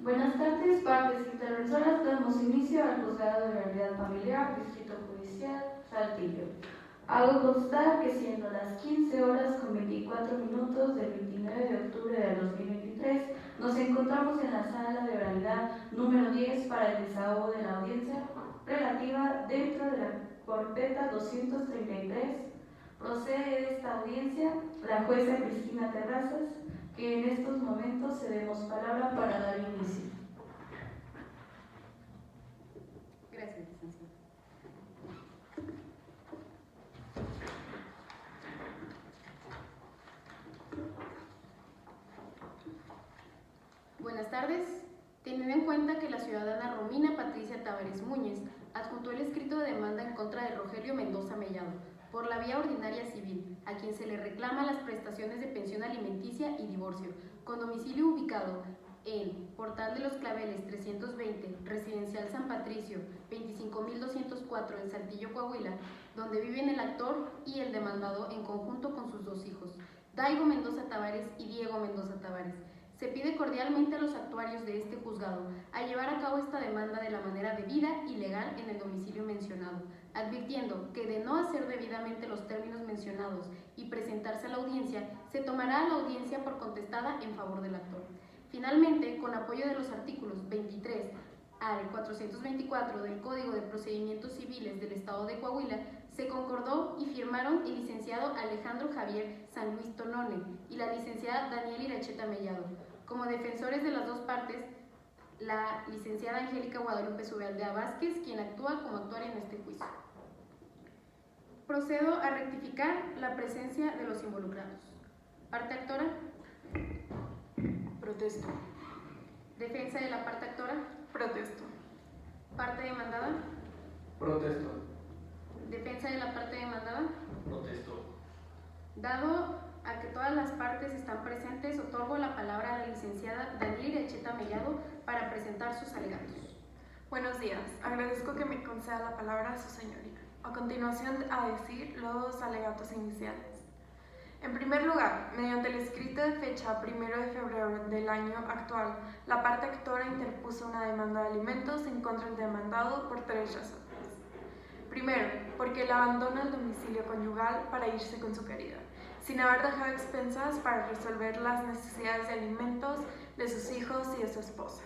Buenas tardes, partes interventoras. Damos inicio al juzgado de realidad familiar, Distrito Judicial, Saltillo. Hago constar que siendo las 15 horas con 24 minutos del 29 de octubre de 2023, nos encontramos en la sala de oralidad número 10 para el desahogo de la audiencia relativa dentro de la carpeta 233. Procede de esta audiencia la jueza Cristina Terrazas, que en estos momentos cedemos palabra para dar inicio. Gracias, licenciada. Buenas tardes. Teniendo en cuenta que la ciudadana Romina Patricia Tavares Muñez adjuntó el escrito de demanda en contra de Rogelio Mendoza Mellado por la vía ordinaria civil, a quien se le reclama las prestaciones de pensión alimenticia y divorcio, con domicilio ubicado en Portal de los Claveles 320, Residencial San Patricio, 25.204 en Saltillo, Coahuila, donde viven el actor y el demandado en conjunto con sus dos hijos, Daigo Mendoza Tavares y Diego Mendoza Tavares. Se pide cordialmente a los actuarios de este juzgado a llevar a cabo esta demanda de la manera debida y legal en el domicilio mencionado, advirtiendo que de no hacer debidamente los términos mencionados y presentarse a la audiencia, se tomará a la audiencia por contestada en favor del actor. Finalmente, con apoyo de los artículos 23 al 424 del Código de Procedimientos Civiles del Estado de Coahuila, se concordó y firmaron el licenciado Alejandro Javier San Luis Tonone y la licenciada Daniela Iracheta Mellado. Como defensores de las dos partes, la licenciada Angélica Guadalupe Zubealdea Vázquez, quien actúa como actuaria en este juicio. Procedo a rectificar la presencia de los involucrados. Parte actora. Protesto. Defensa de la parte actora. Protesto. Parte demandada. Protesto. Defensa de la parte demandada. Protesto. Dado a que todas las partes están presentes, otorgo la palabra a la licenciada Daniela Iracheta Mellado para presentar sus alegatos. Buenos días. Agradezco que me conceda la palabra a su señoría. A continuación, a decir los alegatos iniciales. En primer lugar, mediante el escrito de fecha 1 de febrero del año actual, la parte actora interpuso una demanda de alimentos en contra del demandado por 3 razones. Primero, porque él abandona el domicilio conyugal para irse con su querida, sin haber dejado expensas para resolver las necesidades de alimentos de sus hijos y de su esposa.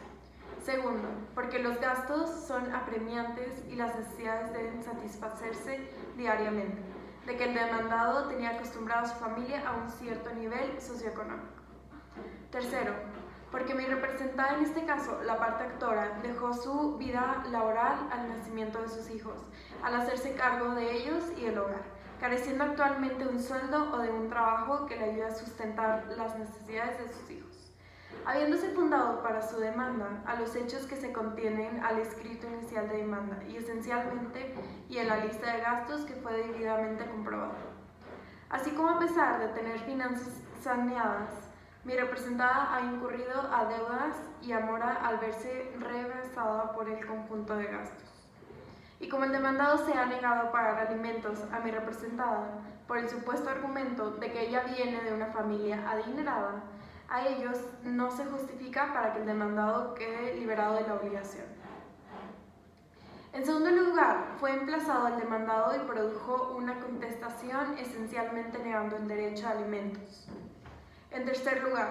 Segundo, porque los gastos son apremiantes y las necesidades deben satisfacerse diariamente, de que el demandado tenía acostumbrado a su familia a un cierto nivel socioeconómico. Tercero, porque mi representada en este caso, la parte actora, dejó su vida laboral al nacimiento de sus hijos, al hacerse cargo de ellos y del hogar, careciendo actualmente de un sueldo o de un trabajo que le ayude a sustentar las necesidades de sus hijos. Habiéndose fundado para su demanda a los hechos que se contienen al escrito inicial de demanda y esencialmente y en la lista de gastos que fue debidamente comprobado. Así como a pesar de tener finanzas saneadas, mi representada ha incurrido a deudas y a mora al verse rebasada por el conjunto de gastos. Y como el demandado se ha negado a pagar alimentos a mi representada por el supuesto argumento de que ella viene de una familia adinerada, a ellos no se justifica para que el demandado quede liberado de la obligación. En segundo lugar, fue emplazado al demandado y produjo una contestación esencialmente negando el derecho a alimentos. En tercer lugar,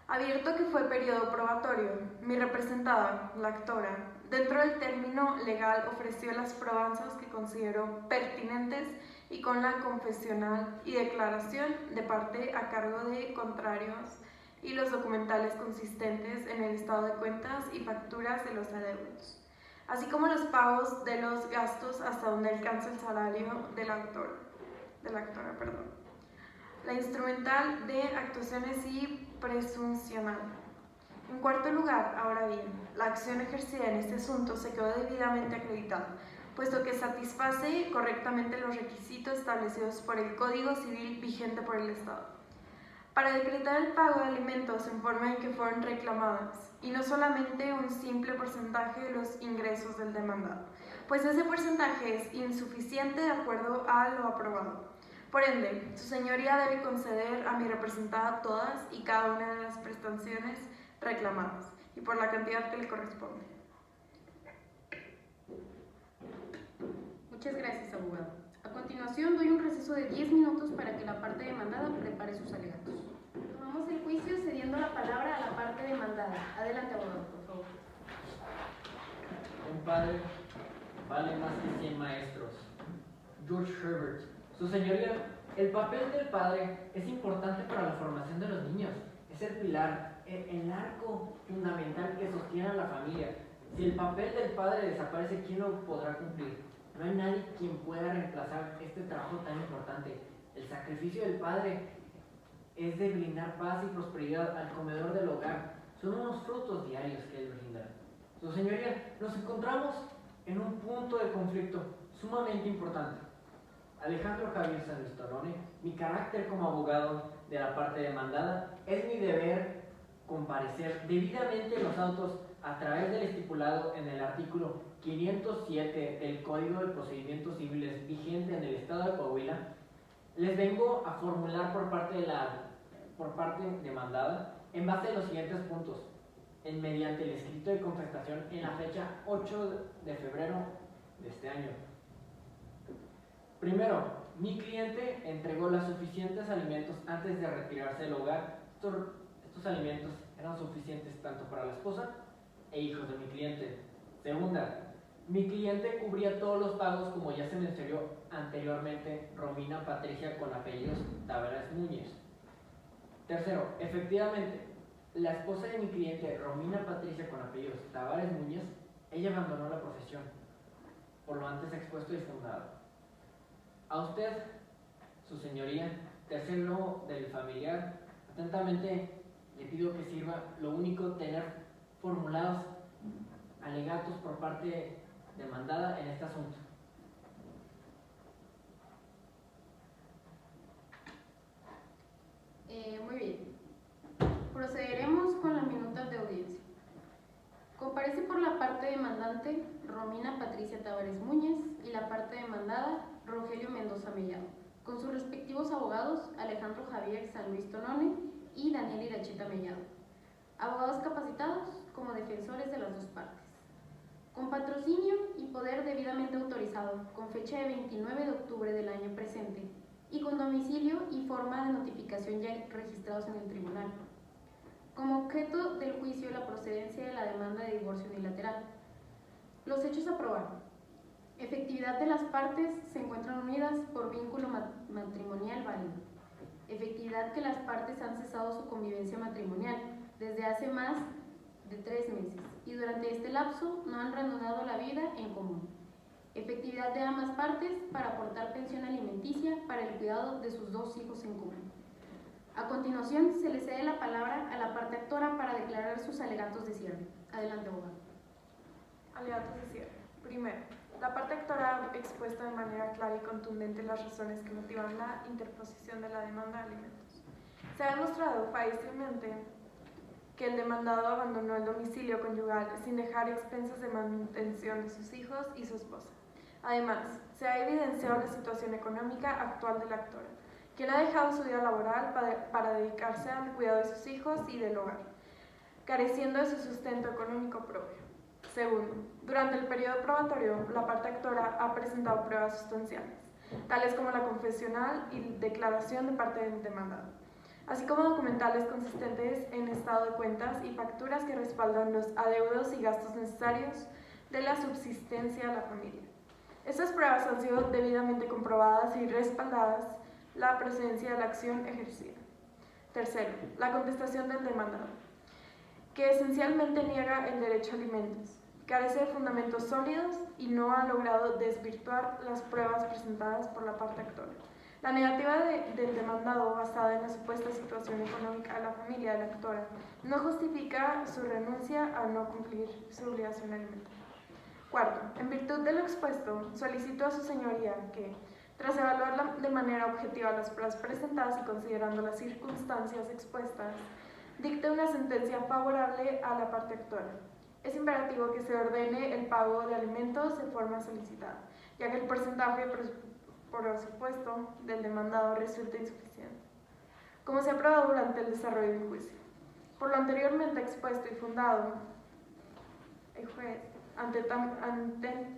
abierto que fue periodo probatorio, mi representada, la actora, dentro del término legal ofreció las probanzas que consideró pertinentes y con la confesional y declaración de parte a cargo de contrarios y los documentales consistentes en el estado de cuentas y facturas de los adeudos, así como los pagos de los gastos hasta donde alcanza el salario de la actora. La instrumental de actuaciones y presuncional. En cuarto lugar, ahora bien, la acción ejercida en este asunto se quedó debidamente acreditada, puesto que satisface correctamente los requisitos establecidos por el Código Civil vigente por el Estado, para decretar el pago de alimentos en forma en que fueron reclamadas, y no solamente un simple porcentaje de los ingresos del demandado, pues ese porcentaje es insuficiente de acuerdo a lo aprobado. Por ende, su señoría debe conceder a mi representada todas y cada una de las prestaciones reclamadas, y por la cantidad que le corresponde. Muchas gracias, abogado. A continuación, doy un receso de 10 minutos para que la parte demandada prepare sus alegatos. Tomamos el juicio cediendo la palabra a la parte demandada. Adelante, abogado, por favor. Un padre vale más que 100 maestros. George Herbert. Su señoría, el papel del padre es importante para la formación de los niños. Es el pilar, el arco fundamental que sostiene a la familia. Si el papel del padre desaparece, ¿quién lo podrá cumplir? No hay nadie quien pueda reemplazar este trabajo tan importante. El sacrificio del padre es de brindar paz y prosperidad al comedor del hogar. Son unos frutos diarios que él brinda. Su señoría, nos encontramos en un punto de conflicto sumamente importante. Alejandro Javier San Luis Tolone, mi carácter como abogado de la parte demandada, es mi deber comparecer debidamente en los autos a través del estipulado en el artículo 507 del Código de Procedimientos Civiles vigente en el Estado de Coahuila. Les vengo a formular por parte demandada en base a los siguientes puntos, mediante el escrito de contestación en la fecha 8 de febrero de este año. Primero, mi cliente entregó los suficientes alimentos antes de retirarse del hogar. Estos alimentos eran suficientes tanto para la esposa e hijos de mi cliente. Segunda, mi cliente cubría todos los pagos, como ya se mencionó anteriormente, Romina Patricia con apellidos Taveras Núñez. Tercero, efectivamente, la esposa de mi cliente, Romina Patricia con apellidos Tavares Núñez, ella abandonó la profesión, por lo antes expuesto y fundado. A usted, su señoría, tercero del familiar, atentamente le pido que sirva lo único tener formulados alegatos por parte demandada en este asunto. Muy bien. Procederemos con las minutas de audiencia. Comparece por la parte demandante Romina Patricia Tavares Núñez y la parte demandada Rogelio Mendoza Mellado, con sus respectivos abogados Alejandro Javier San Luis Tolone y Daniel Iracheta Mellado, abogados capacitados como defensores de las dos partes, con patrocinio y poder debidamente autorizado, con fecha de 29 de octubre del año presente y con domicilio y forma de notificación ya registrados en el tribunal. Como objeto del juicio, la procedencia de la demanda de divorcio unilateral. Los hechos a probar. Efectividad de las partes se encuentran unidas por vínculo matrimonial válido. Efectividad que las partes han cesado su convivencia matrimonial desde hace más de 3 meses y durante este lapso no han reanudado la vida en común. Efectividad de ambas partes para aportar pensión alimenticia para el cuidado de sus 2 hijos en común. A continuación, se le cede la palabra a la parte actora para declarar sus alegatos de cierre. Adelante, abogado. Alegatos de cierre. Primero, la parte actora ha expuesto de manera clara y contundente las razones que motivan la interposición de la demanda de alimentos. Se ha demostrado fehacientemente que el demandado abandonó el domicilio conyugal sin dejar expensas de manutención de sus hijos y su esposa. Además, se ha evidenciado la situación económica actual de la actora, quien ha dejado su vida laboral para dedicarse al cuidado de sus hijos y del hogar, careciendo de su sustento económico propio. Segundo, durante el periodo probatorio, la parte actora ha presentado pruebas sustanciales, tales como la confesional y declaración de parte del demandado, así como documentales consistentes en estado de cuentas y facturas que respaldan los adeudos y gastos necesarios de la subsistencia de la familia. Estas pruebas han sido debidamente comprobadas y respaldadas la procedencia de la acción ejercida. Tercero, la contestación del demandado, que esencialmente niega el derecho a alimentos, carece de fundamentos sólidos y no ha logrado desvirtuar las pruebas presentadas por la parte actora. La negativa del demandado, basada en la supuesta situación económica de la familia de la actora, no justifica su renuncia a no cumplir su obligación alimentaria. Cuarto, en virtud de lo expuesto, solicito a su señoría que, tras evaluar de manera objetiva las pruebas presentadas y considerando las circunstancias expuestas, dicte una sentencia favorable a la parte actora. Es imperativo que se ordene el pago de alimentos de forma solicitada, ya que el porcentaje por supuesto del demandado resulta insuficiente, como se ha probado durante el desarrollo del juicio. Por lo anteriormente expuesto y fundado, el juez atentamente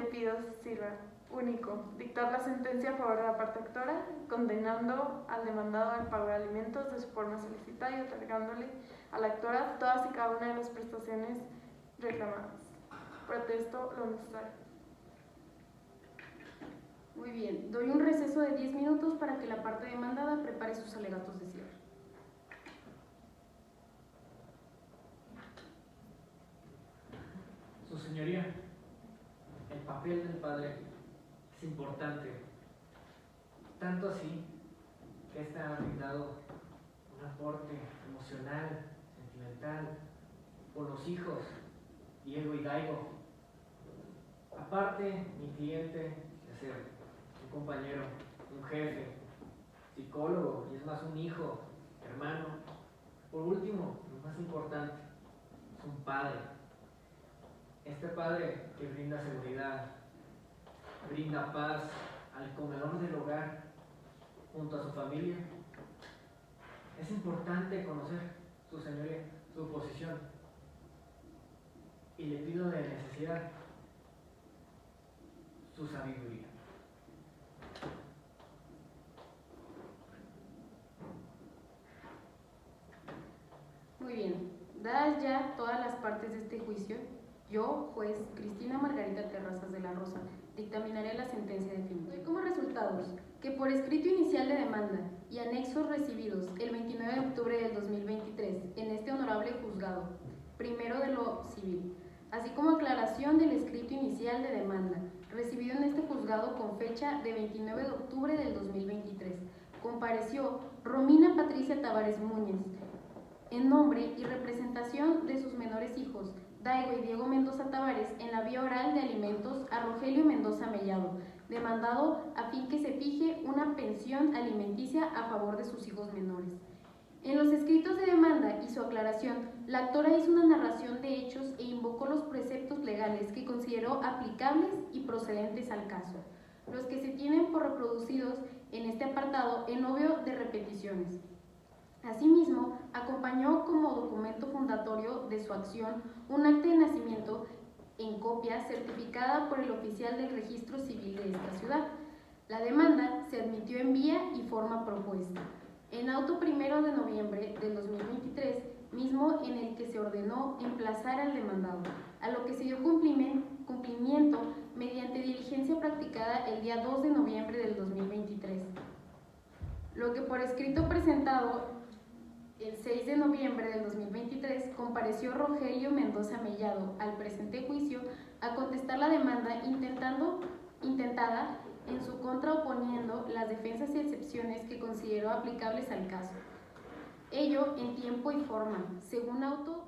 pido sirva único dictar la sentencia a favor de la parte actora, condenando al demandado al pago de alimentos de su forma solicitada y otorgándole a la actora todas y cada una de las prestaciones reclamadas. Protesto lo necesario. Muy bien, doy un receso de 10 minutos para que la parte demandada prepare sus alegatos de cierre. Su señoría, el papel del padre es importante, tanto así que este ha brindado un aporte emocional, sentimental, por los hijos, Diego y Daigo. Aparte, mi cliente, de ser un compañero, un jefe, psicólogo, y es más un hijo, hermano. Por último, lo más importante, es un padre. Este padre que brinda seguridad, brinda paz al comedor del hogar junto a su familia. Es importante conocer, su señoría, su posición. Y le pido de necesidad su sabiduría. Muy bien, dadas ya todas las partes de este juicio, yo, juez Cristina Margarita Terrazas de la Rosa, dictaminaré la sentencia definitiva. Doy como resultados que por escrito inicial de demanda y anexos recibidos el 29 de octubre del 2023 en este honorable juzgado, primero de lo civil, así como aclaración del escrito inicial de demanda recibido en este juzgado con fecha de 29 de octubre del 2023, compareció Romina Patricia Tavares Muñez, en nombre y representación de sus menores hijos, Daigo y Diego Mendoza Tavares, en la vía oral de alimentos a Rogelio Mendoza Mellado, demandado a fin que se fije una pensión alimenticia a favor de sus hijos menores. En los escritos de demanda y su aclaración, la actora hizo una narración de hechos e invocó los preceptos legales que consideró aplicables y procedentes al caso, los que se tienen por reproducidos en este apartado en obvio de repeticiones. Asimismo, acompañó como documento fundatorio de su acción un acta de nacimiento en copia certificada por el oficial del registro civil de esta ciudad. La demanda se admitió en vía y forma propuesta. En auto 1 de noviembre del 2023, mismo en el que se ordenó emplazar al demandado, a lo que se dio cumplimiento mediante diligencia practicada el día 2 de noviembre del 2023. Lo que por escrito presentado el 6 de noviembre del 2023 compareció Rogelio Mendoza Mellado al presente juicio a contestar la demanda intentada en su contra oponiendo las defensas y excepciones que consideró aplicables al caso. Ello en tiempo y forma, según auto.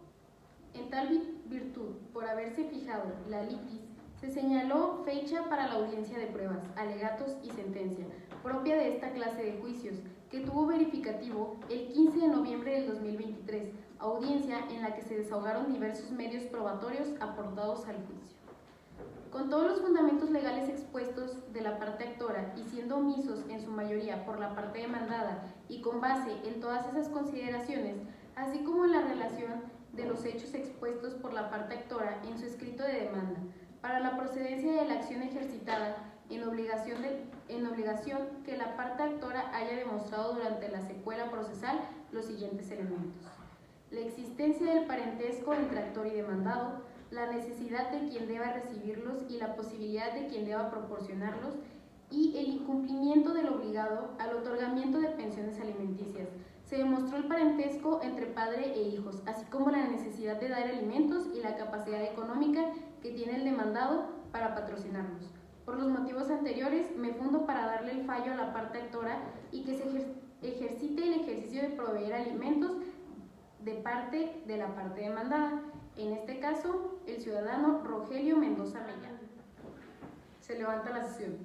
En tal virtud, por haberse fijado la litis, se señaló fecha para la audiencia de pruebas, alegatos y sentencia, propia de esta clase de juicios, que tuvo verificativo el 15 de noviembre del 2023, audiencia en la que se desahogaron diversos medios probatorios aportados al juicio. Con todos los fundamentos legales expuestos de la parte actora y siendo omisos en su mayoría por la parte demandada y con base en todas esas consideraciones, así como en la relación de los hechos expuestos por la parte actora en su escrito de demanda, para la procedencia de la acción ejercitada en obligación que la parte actora haya demostrado durante la secuela procesal los siguientes elementos: la existencia del parentesco entre actor y demandado, la necesidad de quien deba recibirlos y la posibilidad de quien deba proporcionarlos, y el incumplimiento del obligado al otorgamiento de pensiones alimenticias. Se demostró el parentesco entre padre e hijos, así como la necesidad de dar alimentos y la capacidad económica que tiene el demandado para patrocinarlos. Por los motivos anteriores, me fundo para darle el fallo a la parte actora y que se ejercite el ejercicio de proveer alimentos de parte de la parte demandada, en este caso, el ciudadano Rogelio Mendoza Mellado. Se levanta la sesión.